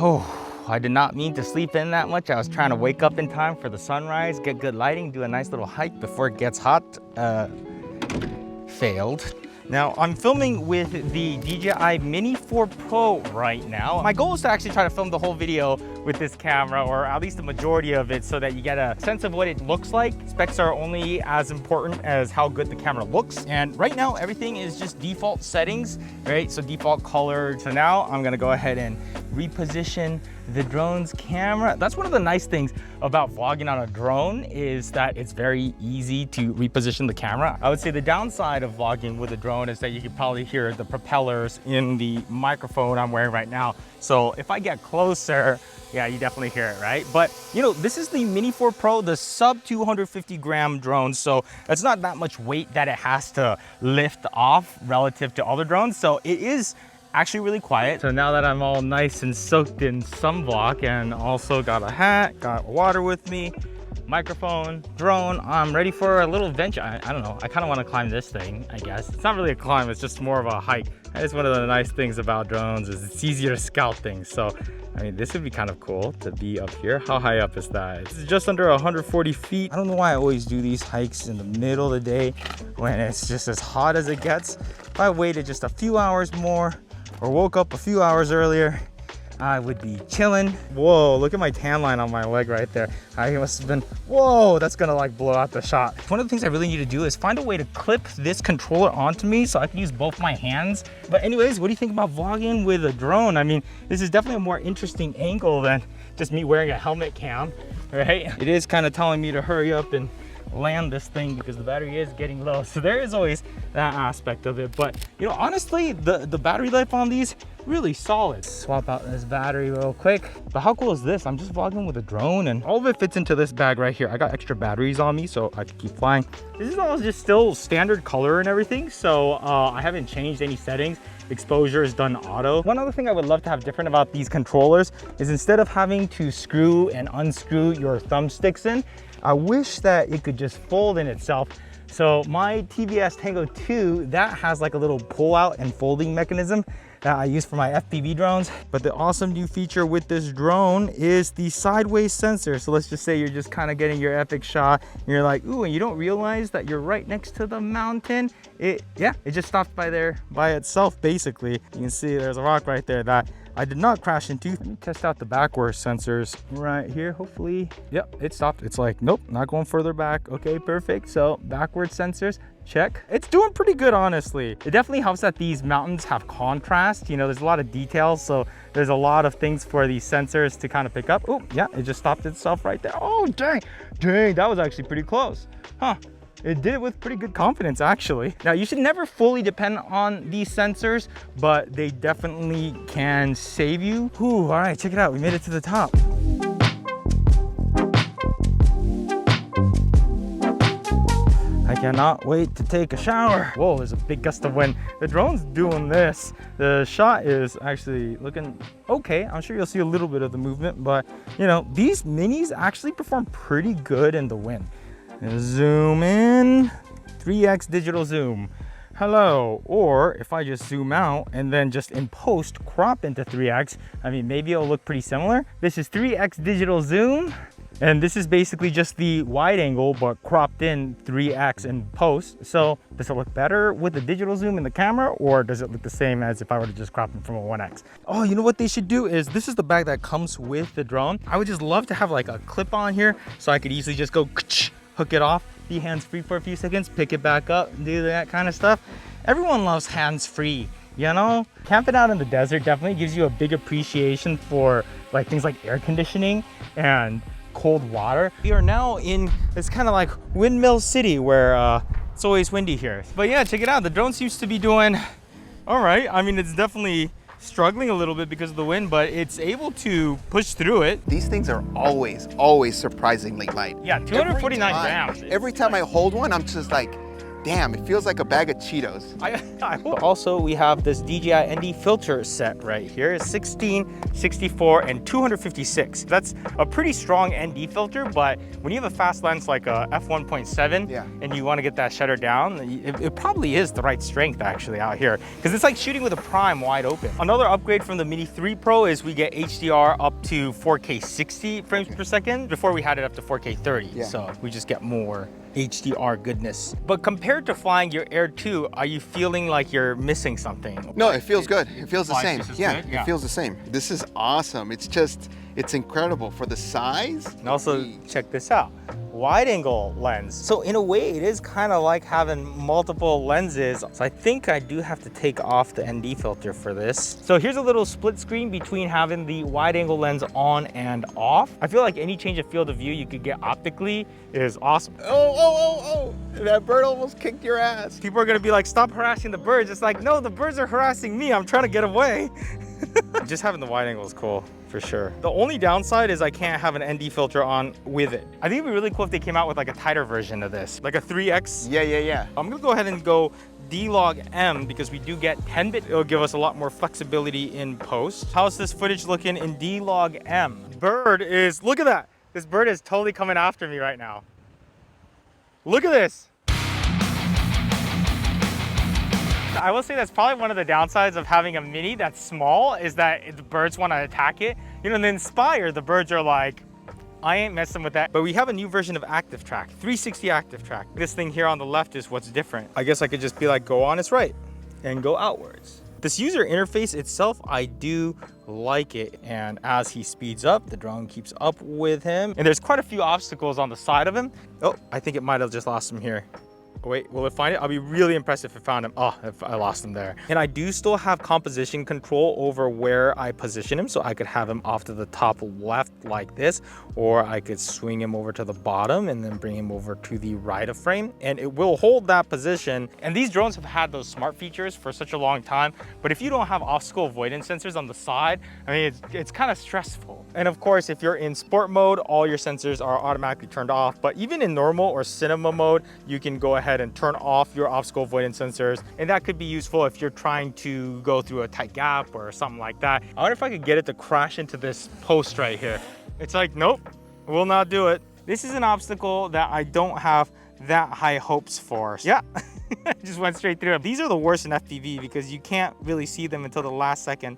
Oh, I did not mean to sleep in that much. I was trying to wake up in time for the sunrise, get good lighting, do a nice little hike before it gets hot. Failed. Now, I'm filming with the DJI Mini 4 Pro right now. My goal is to actually try to film the whole video with this camera, or at least the majority of it, so that you get a sense of what it looks like. Specs are only as important as how good the camera looks. And right now, everything is just default settings, right? So default color. So now I'm gonna go ahead and reposition the drone's camera. That's one of the nice things about vlogging on a drone, is that it's very easy to reposition the camera. I would say the downside of vlogging with a drone is that you can probably hear the propellers in the microphone I'm wearing right now. So if I get closer, yeah, you definitely hear it, right? But you know, this is the Mini 4 Pro, the sub 250 gram drone. So it's not that much weight that it has to lift off relative to other drones. So it is actually really quiet. So now that I'm all nice and soaked in sunblock, and also got a hat, got water with me, microphone, drone, I'm ready for a little venture. I don't know, I kind of want to climb this thing, I guess. It's not really a climb, it's just more of a hike. That's one of the nice things about drones, is it's easier to scout things. So I mean, this would be kind of cool to be up here. How high up is that? It's just under 140 feet. I don't know why I always do these hikes in the middle of the day when it's just as hot as it gets. If I waited just a few hours more, or woke up a few hours earlier, I would be chilling. Whoa, look at my tan line on my leg right there. I must have been, whoa, that's gonna like blow out the shot. One of the things I really need to do is find a way to clip this controller onto me so I can use both my hands. But anyways, what do you think about vlogging with a drone? I mean, this is definitely a more interesting angle than just me wearing a helmet cam, right? It is kind of telling me to hurry up and land this thing because the battery is getting low. So there is always that aspect of it. But you know, honestly, the battery life on these really solid. Swap out this battery real quick. But how cool is this? I'm just vlogging with a drone, and all of it fits into this bag right here. I got extra batteries on me so I can keep flying. This is all just still standard color and everything, so I haven't changed any settings. Exposure is done auto. One other thing I would love to have different about these controllers is, instead of having to screw and unscrew your thumbsticks in, I wish that it could just fold in itself. So my TVS Tango 2, that has like a little pull out and folding mechanism that I use for my FPV drones. But the awesome new feature with this drone is the sideways sensor. So let's just say you're just kind of getting your epic shot and you're like, ooh, and you don't realize that you're right next to the mountain. It just stops by there by itself, basically. You can see there's a rock right there that I did not crash into. Let me test out the backwards sensors right here. Hopefully, yep, it stopped. It's like, nope, not going further back. Okay, perfect. So backwards sensors, check. It's doing pretty good, honestly. It definitely helps that these mountains have contrast. You know, there's a lot of details, so there's a lot of things for these sensors to kind of pick up. Oh, yeah, it just stopped itself right there. Oh, dang, that was actually pretty close. Huh. It did it with pretty good confidence, actually. Now, you should never fully depend on these sensors, but they definitely can save you. Ooh, all right, check it out. We made it to the top. I cannot wait to take a shower. Whoa, there's a big gust of wind. The drone's doing this. The shot is actually looking okay. I'm sure you'll see a little bit of the movement, but you know, these minis actually perform pretty good in the wind. Zoom in, 3x digital zoom. Hello. Or if I just zoom out and then just in post crop into 3x, I mean, maybe it'll look pretty similar. This is 3x digital zoom, and this is basically just the wide angle but cropped in 3x in post. So does it look better with the digital zoom in the camera, or does it look the same as if I were to just crop it from a 1x? Oh, you know what they should do is, this is the bag that comes with the drone. I would just love to have like a clip on here so I could easily just go hook it off, be hands-free for a few seconds, pick it back up, do that kind of stuff. Everyone loves hands-free, you know? Camping out in the desert definitely gives you a big appreciation for like things like air conditioning and cold water. We are now in, it's kind of like Windmill City, where it's always windy here. But yeah, check it out. The drone seems to be doing all right. I mean, it's definitely struggling a little bit because of the wind, but it's able to push through it. These things are always surprisingly light. Yeah, 249 grams. Every time I hold one, I'm just like, Damn, it feels like a bag of Cheetos. Also, we have this DJI ND filter set right here. 16, 64, and 256. That's a pretty strong ND filter, but when you have a fast lens like a f1.7 and you want to get that shutter down, it probably is the right strength actually out here, because it's like shooting with a prime wide open. Another upgrade from the Mini 3 Pro is we get HDR up to 4K 60 frames per second. Before we had it up to 4K 30, so we just get more HDR goodness. But compared to flying your Air 2, are you feeling like you're missing something? No, it feels good. It feels the same. Yeah, it feels the same. This is awesome. It's just, it's incredible for the size. And also, check this out. Wide angle lens. So in a way, it is kind of like having multiple lenses. So I think I do have to take off the ND filter for this. So here's a little split screen between having the wide angle lens on and off. I feel like any change of field of view you could get optically is awesome. Oh, that bird almost kicked your ass. People are gonna be like, stop harassing the birds. It's like, no, the birds are harassing me. I'm trying to get away. Just having the wide angle is cool. For sure. The only downside is I can't have an ND filter on with it. I think it'd be really cool if they came out with like a tighter version of this, like a 3X. Yeah. I'm gonna go ahead and go D-Log M because we do get 10-bit. It'll give us a lot more flexibility in post. How's this footage looking in D-Log M? Bird is, look at that. This bird is totally coming after me right now. Look at this. I will say that's probably one of the downsides of having a Mini that's small, is that the birds want to attack it. You know, in the Inspire, the birds are like, I ain't messing with that. But we have a new version of ActiveTrack, 360 ActiveTrack. This thing here on the left is what's different. I guess I could just be like, go on its right and go outwards. This user interface itself, I do like it. And as he speeds up, the drone keeps up with him. And there's quite a few obstacles on the side of him. Oh, I think it might have just lost him here. Wait, will it find it? I'll be really impressed if it found him. Oh, if I lost him there. And I do still have composition control over where I position him, so I could have him off to the top left like this, or I could swing him over to the bottom and then bring him over to the right of frame, and it will hold that position. And these drones have had those smart features for such a long time, but if you don't have obstacle avoidance sensors on the side, I mean, it's kind of stressful. And of course, if you're in sport mode, all your sensors are automatically turned off. But even in normal or cinema mode, you can go ahead and turn off your obstacle avoidance sensors. And that could be useful if you're trying to go through a tight gap or something like that. I wonder if I could get it to crash into this post right here. It's like, nope, will not do it. This is an obstacle that I don't have that high hopes for. Yeah, just went straight through it. These are the worst in FPV because you can't really see them until the last second.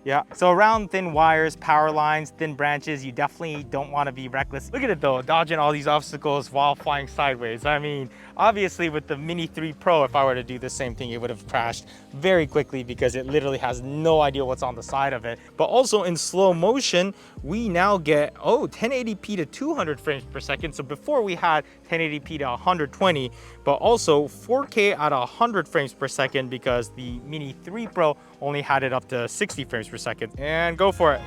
Yeah, so around thin wires, power lines, thin branches, you definitely don't want to be reckless. Look at it though, dodging all these obstacles while flying sideways. I mean, obviously with the Mini 3 Pro, if I were to do the same thing, it would have crashed very quickly because it literally has no idea what's on the side of it. But also in slow motion, we now get, 1080p to 200 frames per second. So before we had 1080p to 120, but also 4K at 100 frames per second because the Mini 3 Pro only had it up to 60 frames per second. And go for it.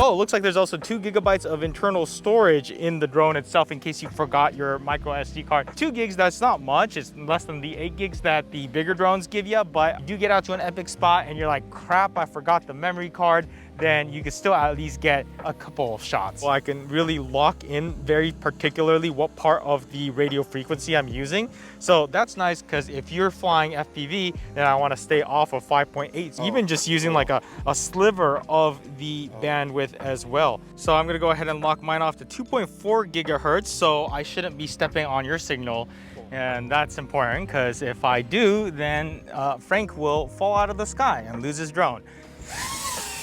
Oh, looks like there's also 2 gigabytes of internal storage in the drone itself in case you forgot your micro SD card. 2 gigs, that's not much. It's less than the 8 gigs that the bigger drones give you, but you do get out to an epic spot and you're like, crap, I forgot the memory card. Then you can still at least get a couple of shots. Well, I can really lock in very particularly what part of the radio frequency I'm using. So that's nice because if you're flying FPV, then I want to stay off of 5.8. So even just using like a sliver of the bandwidth as well. So I'm gonna go ahead and lock mine off to 2.4 gigahertz. So I shouldn't be stepping on your signal. And that's important because if I do, then Frank will fall out of the sky and lose his drone.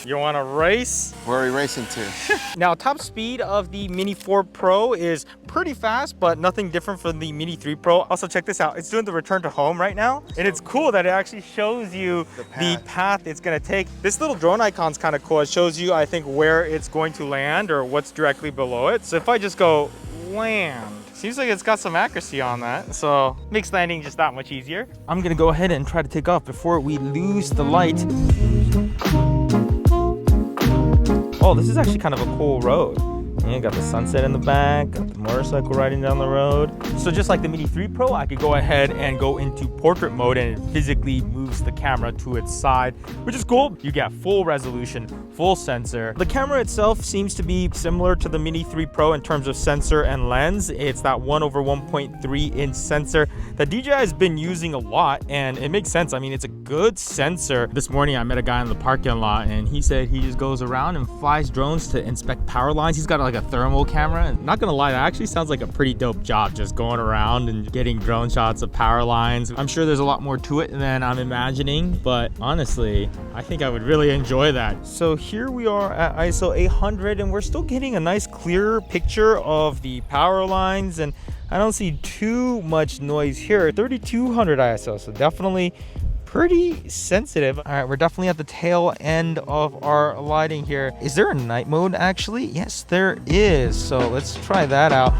You want to race? Where are we racing to? Now, top speed of the Mini 4 Pro is pretty fast, but nothing different from the Mini 3 Pro. Also, check this out. It's doing the return to home right now. And it's cool that it actually shows you the path it's going to take. This little drone icon's kind of cool. It shows you, I think, where it's going to land or what's directly below it. So if I just go land, seems like it's got some accuracy on that. So makes landing just that much easier. I'm going to go ahead and try to take off before we lose the light. Oh, this is actually kind of a cool road. Yeah, got the sunset in the back, got the motorcycle riding down the road. So just like the Mini 3 Pro, I could go ahead and go into portrait mode and it physically moves the camera to its side, which is cool. You get full resolution, full sensor. The camera itself seems to be similar to the Mini 3 Pro in terms of sensor and lens. It's that 1/1.3 inch sensor that DJI has been using a lot, and it makes sense. I mean, it's a good sensor. This morning I met a guy in the parking lot and he said he just goes around and flies drones to inspect power lines. He's got like a thermal camera, and not gonna lie, that actually sounds like a pretty dope job, just going around and getting drone shots of power lines. I'm sure there's a lot more to it than I'm imagining, but honestly, I think I would really enjoy that. So here we are at ISO 800 and we're still getting a nice clear picture of the power lines, and I don't see too much noise here. 3200 ISO, so definitely pretty sensitive. All right, we're definitely at the tail end of our lighting here. Is there a night mode actually? Yes, there is. So let's try that out.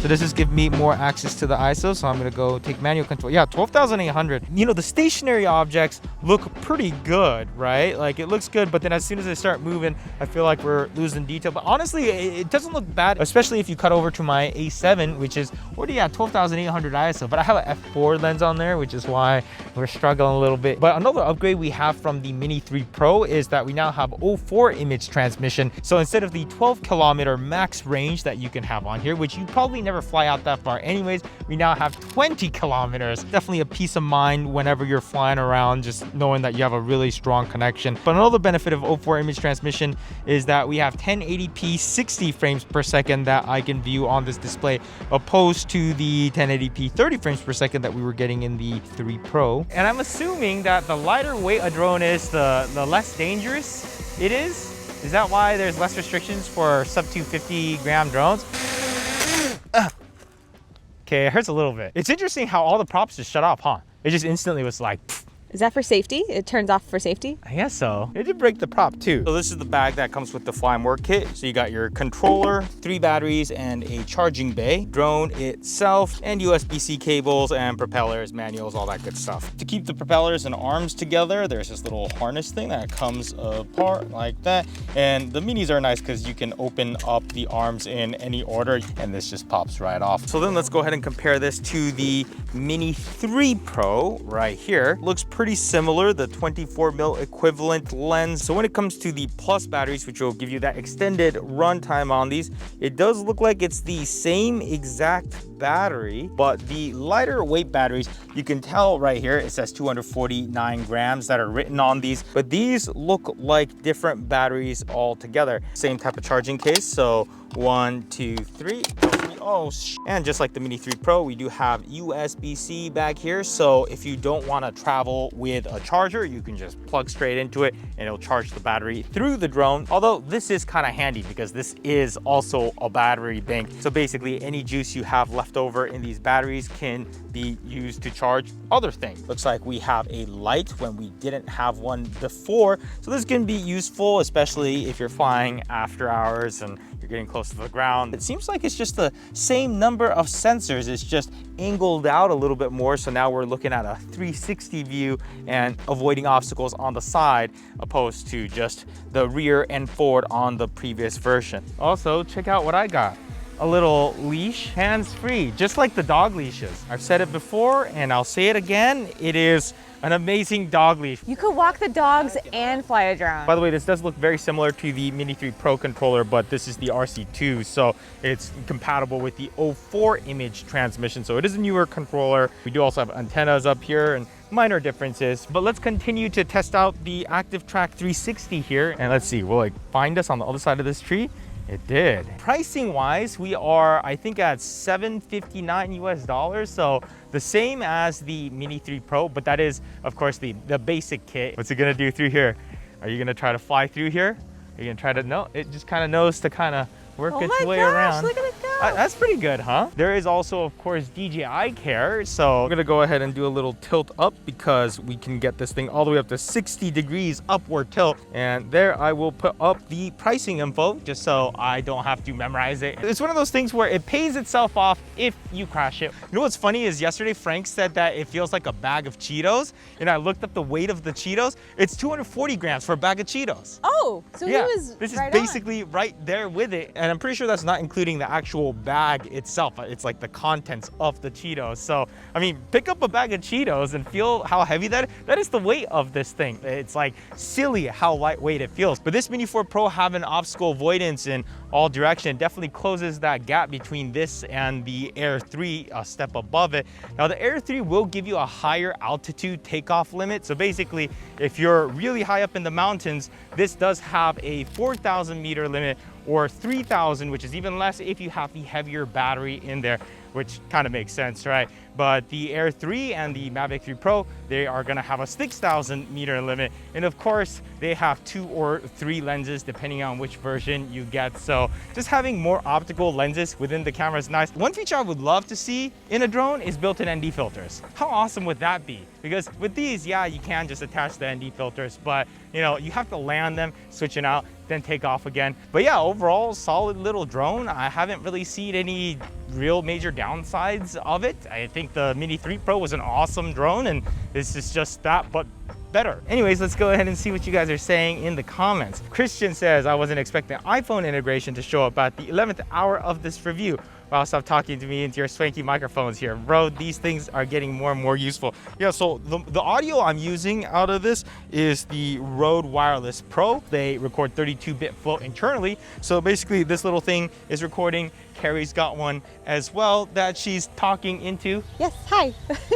So this is giving me more access to the ISO, so I'm gonna go take manual control. Yeah, 12,800. You know, the stationary objects look pretty good, right? Like it looks good, but then as soon as I start moving, I feel like we're losing detail. But honestly, it doesn't look bad, especially if you cut over to my A7, which is already at 12,800 ISO. But I have an f4 lens on there, which is why we're struggling a little bit. But another upgrade we have from the Mini 3 Pro is that we now have 04 image transmission. So instead of the 12-kilometer max range that you can have on here, which you probably never fly out that far anyways, we now have 20 kilometers. Definitely a peace of mind whenever you're flying around, just knowing that you have a really strong connection. But another benefit of 04 image transmission is that we have 1080p 60 frames per second that I can view on this display, opposed to the 1080p 30 frames per second that we were getting in the 3 Pro. And I'm assuming that the lighter weight a drone is, the less dangerous it is. Is that why there's less restrictions for sub 250 gram drones? Okay, it hurts a little bit. It's interesting how all the props just shut off, huh? It just instantly was like, pfft. Is that for safety? It turns off for safety? I guess so. It did break the prop too. So this is the bag that comes with the Fly More kit. So you got your controller, 3 batteries, and a charging bay, drone itself, and USB-C cables and propellers, manuals, all that good stuff. To keep the propellers and arms together, there's this little harness thing that comes apart like that. And the minis are nice because you can open up the arms in any order, and this just pops right off. So then let's go ahead and compare this to the Mini 3 Pro right here. Looks pretty similar, the 24mm equivalent lens. So when it comes to the plus batteries, which will give you that extended runtime on these, it does look like it's the same exact battery, but the lighter weight batteries, you can tell right here, it says 249 grams that are written on these, but these look like different batteries altogether. Same type of charging case, so 1, 2, 3. Oh, and just like the Mini 3 Pro, we do have USB-C back here. So if you don't want to travel with a charger, you can just plug straight into it and it'll charge the battery through the drone. Although this is kind of handy because this is also a battery bank. So basically any juice you have left over in these batteries can be used to charge other things. Looks like we have a light when we didn't have one before. So this can be useful, especially if you're flying after hours and you're getting close to the ground. It seems like it's just the same number of sensors, it's just angled out a little bit more. So now we're looking at a 360 view and avoiding obstacles on the side, opposed to just the rear and forward on the previous version. Also, check out what I got. A little leash, hands-free, just like the dog leashes. I've said it before and I'll say it again, it is an amazing dog leash. You could walk the dogs and fly a drone. By the way, this does look very similar to the Mini 3 Pro controller, but this is the RC2, so it's compatible with the 04 image transmission. So it is a newer controller. We do also have antennas up here and minor differences, but let's continue to test out the ActiveTrack 360 here. And let's see, will it find us on the other side of this tree? It did. Pricing wise, we are, I think, at $759 US, so the same as the Mini 3 Pro, but that is, of course, the basic kit. What's it gonna do through here? Are you gonna try to fly through here? Are you gonna try to, no, it just kind of knows to kind of work its way around. Look at it go. That's pretty good, huh? There is also, of course, DJI Care. So I'm gonna go ahead and do a little tilt up because we can get this thing all the way up to 60 degrees upward tilt. And there I will put up the pricing info just so I don't have to memorize it. It's one of those things where it pays itself off if you crash it. You know what's funny is yesterday Frank said that it feels like a bag of Cheetos, and I looked up the weight of the Cheetos. It's 240 grams for a bag of Cheetos. Oh, so Yeah, he was this is right basically right there with it, and I'm pretty sure that's not including the actual bag itself. It's like the contents of the Cheetos. So I mean, pick up a bag of Cheetos and feel how heavy that is the weight of this thing. It's like silly how lightweight it feels. But this Mini 4 Pro having obstacle avoidance in all direction definitely closes that gap between this and the Air 3, a step above it. Now the Air 3 will give you a higher altitude takeoff limit. So basically, if you're really high up in the mountains, this does have a 4,000 meter limit, or 3,000, which is even less if you have the heavier battery in there, which kind of makes sense, right? But the Air 3 and the Mavic 3 Pro, they are gonna have a 6,000 meter limit. And of course, they have 2 or 3 lenses depending on which version you get. So just having more optical lenses within the camera is nice. One feature I would love to see in a drone is built-in ND filters. How awesome would that be? Because with these, yeah, you can just attach the ND filters, but you know, you have to land them, switch it out, then take off again. But yeah, overall, solid little drone. I haven't really seen any real major downsides of it. I think the Mini 3 Pro was an awesome drone, and this is just that, but better. Anyways, let's go ahead and see what you guys are saying in the comments. Christian says, I wasn't expecting iPhone integration to show up at the 11th hour of this review. Wow, stop talking to me into your swanky microphones here. Bro, these things are getting more and more useful. Yeah, so the audio I'm using out of this is the Rode Wireless Pro. They record 32-bit float internally. So basically this little thing is recording. Carrie's got one as well that she's talking into. Yes, hi.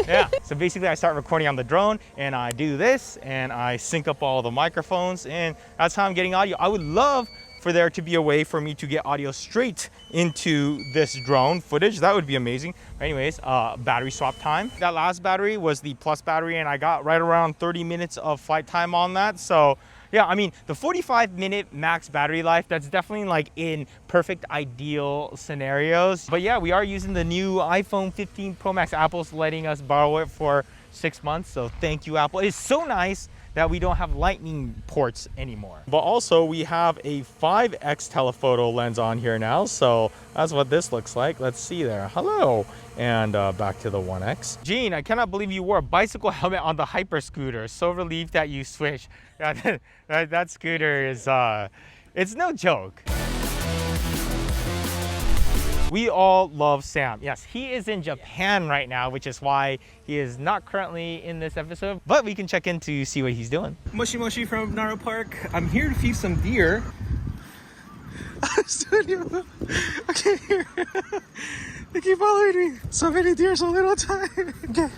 Yeah, so basically I start recording on the drone and I do this and I sync up all the microphones, and that's how I'm getting audio. I would love for there to be a way for me to get audio straight into this drone footage. That would be amazing. Anyways, battery swap time. That last battery was the Plus battery, and I got right around 30 minutes of flight time on that. So yeah, I mean, the 45-minute max battery life, that's definitely like in perfect ideal scenarios. But yeah, we are using the new iPhone 15 Pro Max. Apple's letting us borrow it for 6 months. So thank you, Apple. It's so nice that we don't have lightning ports anymore. But also we have a 5x telephoto lens on here now. So that's what this looks like. Let's see there. Hello. And back to the 1x. Gene, I cannot believe you wore a bicycle helmet on the Hyper scooter. So relieved that you switched. Yeah, that scooter is, it's no joke. We all love Sam. Yes, he is in Japan right now, which is why he is not currently in this episode, but we can check in to see what he's doing. Moshi Moshi from Nara Park. I'm here to feed some deer. Okay, here. They keep following me. So many deer, so little time. Okay.